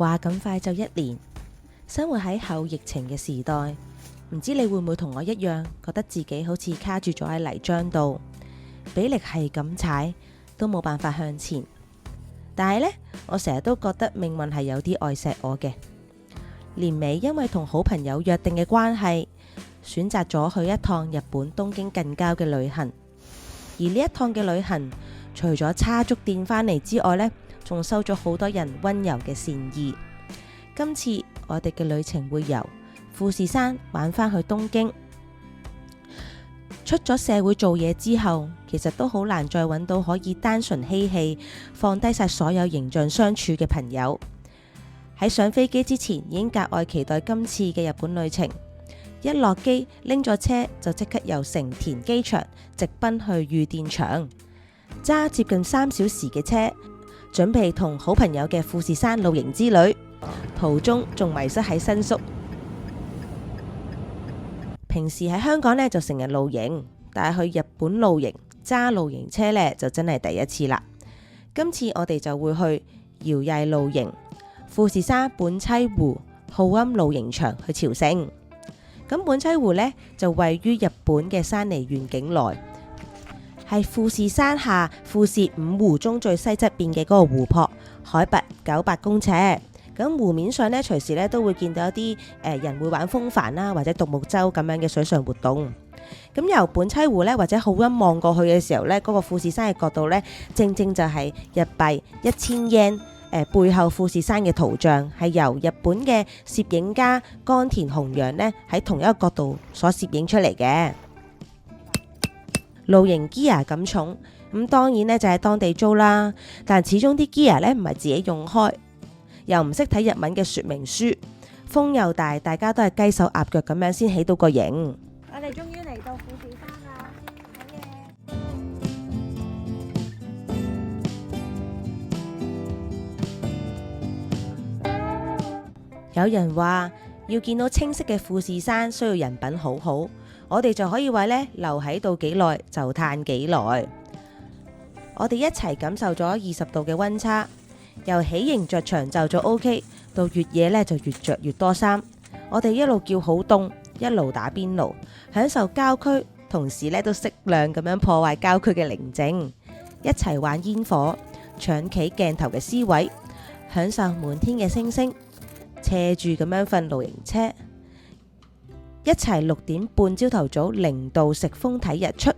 話咁快就1年，生活喺後疫情嘅時代，唔知你會唔會同我一樣，覺得自己好似卡住咗喺泥漿度，俾力係咁踩都冇辦法向前。但係呢，我成日都覺得命運係有啲愛錫我嘅。年尾因為同好朋友約定嘅關係，選擇咗去一趟日本東京近郊嘅旅行。而呢一趟嘅旅行，除咗叉足電返嚟之外呢，仲收咗好多人溫柔嘅善意。今次我哋嘅旅程會由富士山玩返去東京。出咗社會做嘢之後，其實都好難再揾到可以單純嬉戲、放低晒所有形象相處嘅朋友。喺上飛機之前，已經格外期待今次嘅日本旅程。一落機拎咗車就即刻由成田機場直奔去御殿場，揸接近3小時嘅車，準備同好朋友嘅富士山露營之旅。途中仲迷失喺新宿。平時喺香港呢就成日露營，但係去日本露營揸露營車呢就真係第一次啦。今次我哋就會去搖曳露營、富士山本棲湖、浩庵露營場去朝聖。咁本棲湖呢就位於日本嘅山梨縣境內，係富士山下富士5湖中最西側邊嘅嗰個湖泊，海拔900公尺。咁湖面上呢，隨時呢都會見到一啲人會玩風帆啦，或者獨木舟咁樣嘅水上活動。咁由本棲湖呢，或者浩庵望過去嘅時候呢，嗰個富士山嘅角度呢，正正就係日幣1000 yen。背後富士山嘅圖像係由日本嘅攝影家岡田雄洋呢喺同一個角度所攝影出嚟嘅。露營 gear 咁重，咁當然呢就係當地租啦。但始終啲 gear 呢唔係自己用開，又唔識睇日文嘅說明書，風又大，大家都係雞手鴨腳咁樣先起到個營。我哋終於嚟到富士山啦！好嘢！有人話要見到清晰嘅富士山，需要人品好好。我哋就可以話呢，留喺度幾耐就嘆幾耐。我哋一齊感受咗20度嘅溫差，由起營着長袖就 OK， 到越野呢就越着越多衫。我哋一路叫好凍，一路打邊爐，享受郊區，同時呢都適量咁樣破壞郊區嘅寧靜。一齊玩煙火，搶企鏡頭嘅 C 位，享受滿天嘅星星。斜住咁樣瞓露營車，一齊6點半朝頭早0度食風睇日出。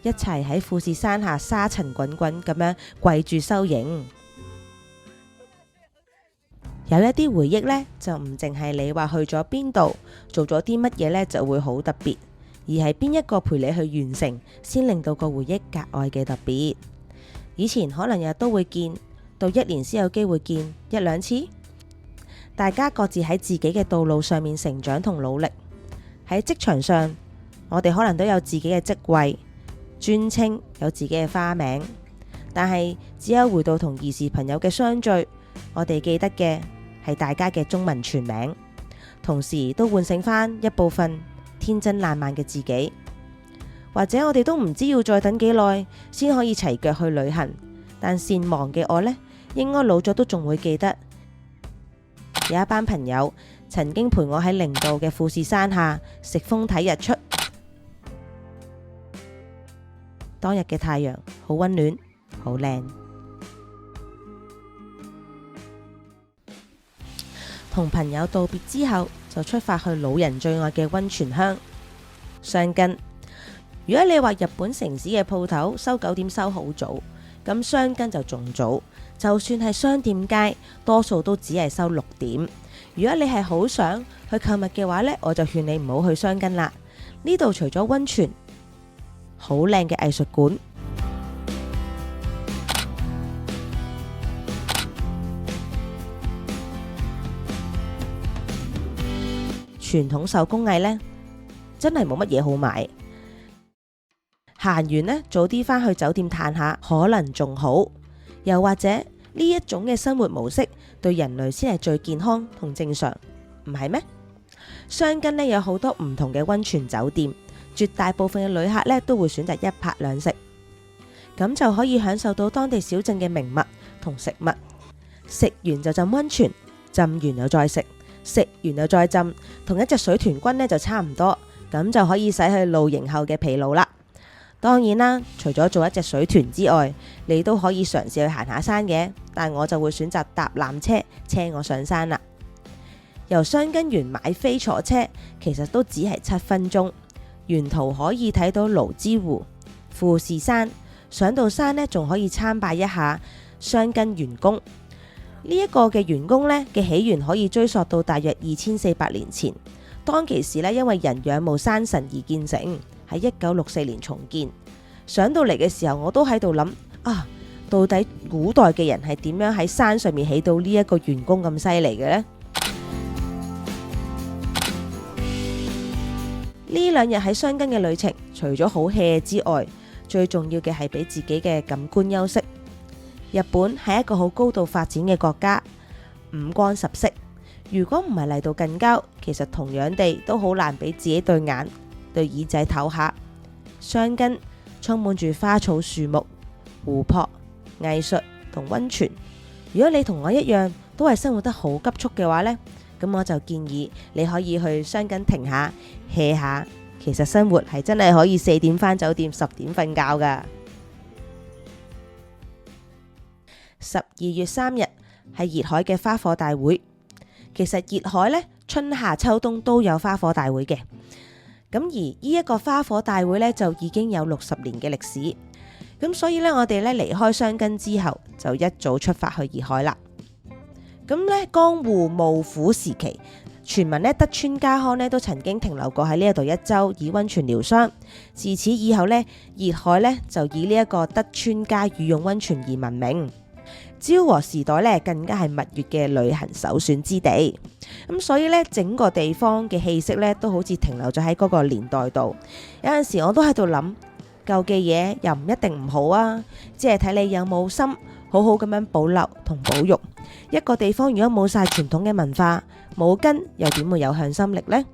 一齊喺富士山下沙塵滾滾咁樣跪住收影。有一啲回憶呢，就唔淨係你話去咗邊度做咗啲乜嘢呢就會好特別，而係邊一個陪你去完成，先令到個回憶格外嘅特別。以前可能日日都會見，到1年先有機會見1-2次。大家各自喺自己嘅道路上面成長同努力。喺職場上，我哋可能都有自己嘅職位、尊稱，有自己嘅花名，但係只有回到同兒時朋友嘅相聚，我哋記得嘅係大家嘅中文全名，同時都喚醒翻一部分天真爛漫嘅自己。或者我哋都唔知要再等幾耐先可以齊腳去旅行，但善忘嘅我呢，應該老咗都仲會記得有一班朋友曾經陪我喺0度嘅富士山下食風睇日出。當日嘅太陽好溫暖，好靚。同朋友道別之後，就出發去老人最愛嘅溫泉鄉箱根。如果你話日本城市嘅鋪頭收9點收好早，咁箱根就仲早。就算係商店街，多數都只係收6點。如果你係好想去購物嘅話呢，我就勸你唔好去箱根啦。呢度除咗溫泉，好靚嘅藝術館，傳統手工藝呢，真係冇乜嘢好買。行完呢，早啲返去酒店嘆下，可能仲好。又或者呢一種嘅生活模式對人類先係最健康同正常，唔係咩？箱根呢有好多唔同嘅溫泉酒店，絕大部分嘅旅客呢都會選擇一泊兩食，咁就可以享受到當地小鎮嘅名物同食物。食完就浸溫泉，浸完又再食，食完又再浸，同一隻水豚君呢就差唔多，咁就可以洗去露營後嘅疲勞啦。當然啦，除咗做一隻水豚之外，你都可以嘗試去行下山嘅，但我就會選擇搭纜車車我上山啦。由箱根園買飛坐車，其實都只係7分鐘，沿途可以睇到蘆之湖、富士山，上到山呢，仲可以參拜一下箱根圓宮。呢一個嘅圓宮呢嘅起源可以追溯到大約2400年前，當其時呢，因為人仰慕山神而建成，喺1964年重建。上到嚟嘅時候，我都喺度諗啊，到底古代嘅人係點樣喺山上面起到呢一個圓宮咁犀利嘅呢？呢2日喺箱根嘅旅程，除咗好 hea 之外，最重要嘅係俾自己嘅感官休息。日本係一個好高度發展嘅國家，五光十色。如果唔係嚟到近郊，其實同樣地都好難俾自己對眼對耳仔唞下。箱根充滿住花草樹木、湖泊、藝術同溫泉。如果你同我一樣都係生活得好急促嘅話呢，咁我就建議你可以去箱根停下 hea 下。其實生活係真係可以4點返酒店，10點瞓覺噶。12月3日係熱海嘅花火大會。其實熱海呢，春夏秋冬都有花火大會嘅。咁而呢一個花火大會呢，就已經有60年嘅歷史。咁所以呢，我哋呢離開箱根之後，就一早出發去熱海啦。咁呢，江戶幕府時期，傳聞呢德川家康呢都曾經停留過喺呢一度1週，以溫泉療傷。自此以後呢，熱海呢就以呢一個德川家御用溫泉而聞名。昭和時代呢，更加係蜜月嘅旅行首選之地。咁所以呢，整個地方嘅氣息呢，都好似停留咗喺嗰個年代度。有陣時我都喺度諗，舊嘅嘢又唔一定唔好啊，只係睇你有冇心好好咁樣保留同保育。一個地方如果冇晒傳統嘅文化，冇根又點會有向心力呢？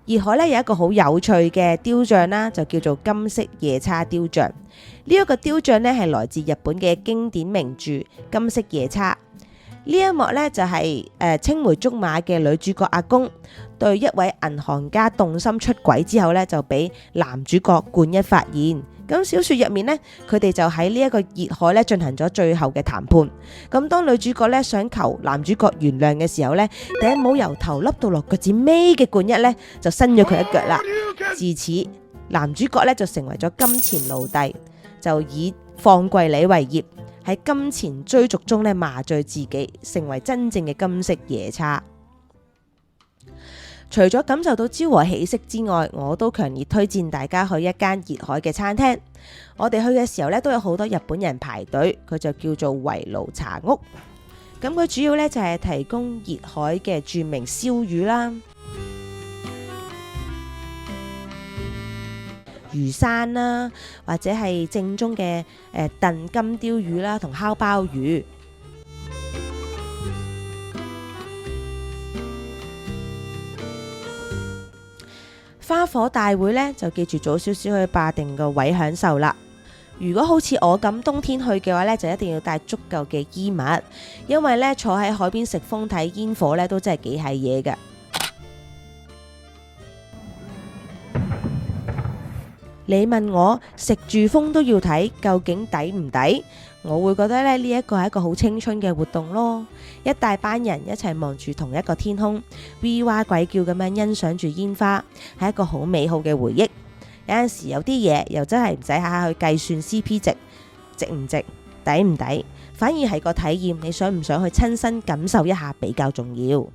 熱海呢有一個好有趣嘅雕像啦，就叫做金色夜叉雕像。呢一個雕像呢係來自日本嘅經典名著《金色夜叉》。呢一幕呢就係青梅竹馬嘅女主角阿公對一位銀行家動心出軌之後呢，就俾男主角冠一發現。咁小說入面呢，佢哋就喺呢一個熱海呢進行咗最後嘅談判。咁當女主角呢想求男主角原諒嘅時候呢，頂帽由頭笠到落腳趾尾嘅冠一呢就伸咗佢一腳啦。自此男主角呢就成為咗金錢奴隸，就以放貴利為業，喺金錢追逐中呢麻醉自己，成為真正嘅金色夜叉。除咗感受到昭和氣息之外，我都強烈推薦大家去一間熱海嘅餐廳。我哋去嘅時候呢，都有好多日本人排隊，佢就叫做圍爐茶屋。咁佢主要呢，就係提供熱海嘅著名燒魚啦、魚生啦，或者係正宗嘅燉金鯛魚啦，同烤鮑魚。花火大會呢，就記住早少少去霸定個位享受啦。如果好似我咁冬天去嘅話呢，就一定要帶足夠嘅衣物，因為呢坐喺海邊食風睇煙火呢，都真係幾係嘢㗎。你問我食住風都要睇，究竟抵唔抵？我會覺得呢一個係一個好青春嘅活動咯，一大班人一齊望住同一個天空 ，V 哇鬼叫咁樣欣賞住煙花，係一個好美好嘅回憶。有陣時有啲嘢又真係唔使下下去計算 CP 值，值唔值，抵唔抵，反而係個體驗，你想唔想去親身感受一下比較重要。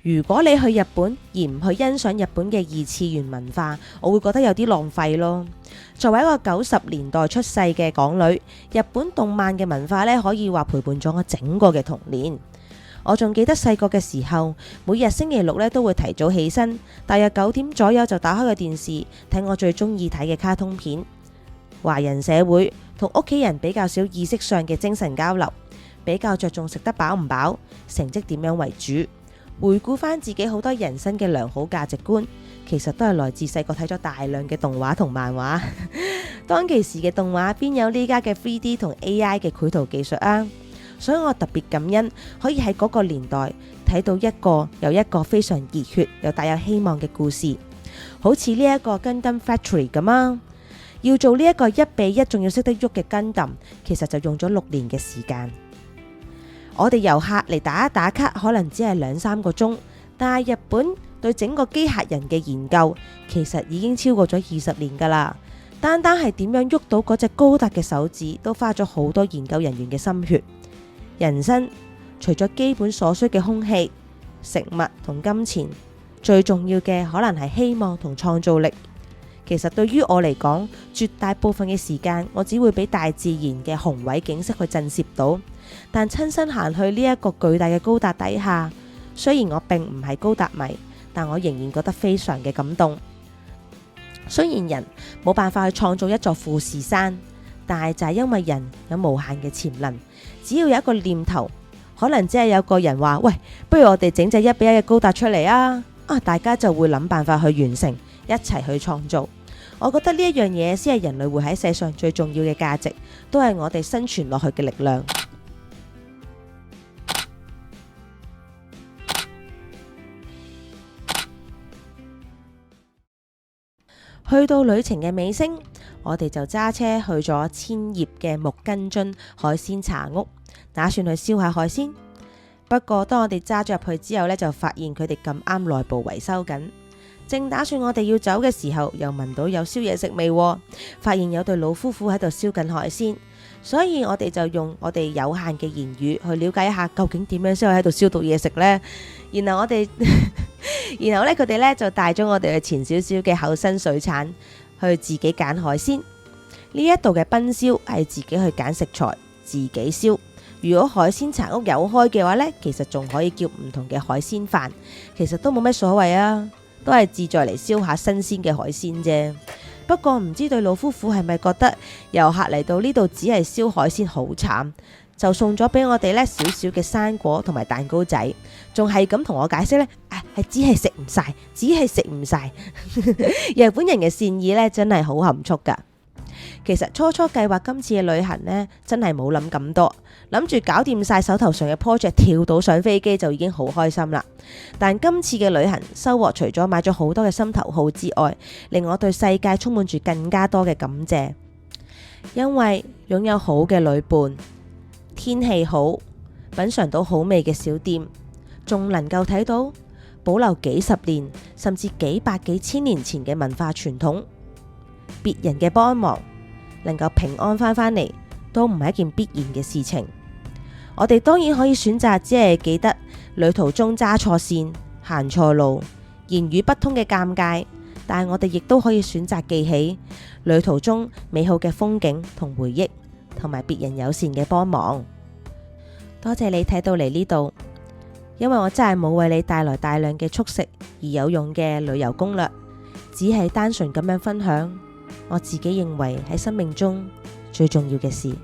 如果你去日本而唔去欣賞日本嘅二次元文化，我會覺得有啲浪費咯。作為一個90年代出世嘅港女，日本動漫嘅文化呢，可以話陪伴咗我整個嘅童年。我仲記得細個嘅時候，每日星期六呢都會提早起身，大約9點左右就打開個電視睇我最中意睇嘅卡通片。華人社會同屋企人比較少意識上嘅精神交流，比較着重食得飽唔飽、成績點樣為主。回顧翻自己好多人生嘅良好價值觀，其實都係來自細個睇咗大量嘅動畫同漫畫。當其時嘅動畫邊有呢家嘅 3D 同 AI 嘅繪圖技術啊？所以我特別感恩可以喺嗰個年代睇到一個又一個非常熱血又帶有希望嘅故事，好似呢一個 Gundam Factory 咁啊！要做呢一個1:1仲要識得喐嘅 Gundam，其實就用咗6年嘅時間。我哋遊客嚟打一打卡，可能只係2-3個鐘，但係日本對整個機械人嘅研究，其實已經超過咗20年㗎啦。單單係點樣喐到嗰隻高達嘅手指，都花咗好多研究人員嘅心血。人生除咗基本所需嘅空氣、食物同金錢，最重要嘅可能係希望同創造力。其實對於我嚟講，絕大部分嘅時間我只會俾大自然嘅宏偉景色去震懾到，但親身行去呢一個巨大嘅高達底下，雖然我並唔係高達迷，但我仍然覺得非常嘅感動。雖然人冇辦法去創造一座富士山，但係就係因為人有無限嘅潛能，只要有一個念頭，可能只係有個人話，喂，不如我哋整隻1:1嘅高達出嚟啊！大家就會諗辦法去完成，一齊去創造。我覺得呢一樣嘢先係人類活喺世上最重要嘅價值，都係我哋生存落去嘅力量。去到旅程嘅尾聲，我哋就揸車去咗千葉嘅木根津海鮮茶屋，打算去燒下海鮮。不過當我哋揸咗入去之後呢，就發現佢哋咁啱內部維修緊。正打算我哋要走嘅時候，又聞到有燒嘢食味，發現有對老夫婦喺度燒緊海鮮，所以我哋就用我哋有限嘅言語去了解一下究竟點樣先可以喺度燒到嘢食呢？然後然後咧佢哋咧就帶咗我哋去前少少嘅厚身水產去自己揀海鮮。呢一度嘅賓燒係自己去揀食材，自己燒。如果海鮮茶屋有開嘅話呢，其實仲可以叫唔同嘅海鮮飯，其實都冇咩所謂啊，都係志在嚟燒下新鮮嘅海鮮啫。不過唔知對老夫婦係咪覺得遊客嚟到呢度只係燒海鮮好慘，就送咗俾我哋呢少少嘅生果同埋蛋糕仔，仲係咁同我解釋呢，係只係食唔晒，只係食唔晒。日本人嘅善意呢，真係好含蓄噶。其實初計劃今次嘅旅行呢，真係冇諗咁多，諗住搞掂晒手頭上嘅 project， 跳到上飛機就已經好開心啦。但今次嘅旅行收穫，除咗買咗好多嘅心頭好之外，令我對世界充滿住更加多嘅感謝。因為擁有好嘅旅伴，天氣好，品嘗到好味嘅小店，仲能夠睇到保留幾十年甚至幾百幾千年前嘅文化傳統，別人嘅幫忙，能夠平安翻嚟，都唔係一件必然嘅事情。我哋當然可以選擇只係記得旅途中揸錯線、行錯路、言語不通嘅尷尬，但係我哋亦都可以選擇記起旅途中美好嘅風景同回憶，同埋別人友善嘅幫忙。多謝你睇到嚟呢度，因為我真係冇為你帶來大量嘅速食而有用嘅旅遊攻略，只係單純咁樣分享我自己認為喺生命中最重要嘅事。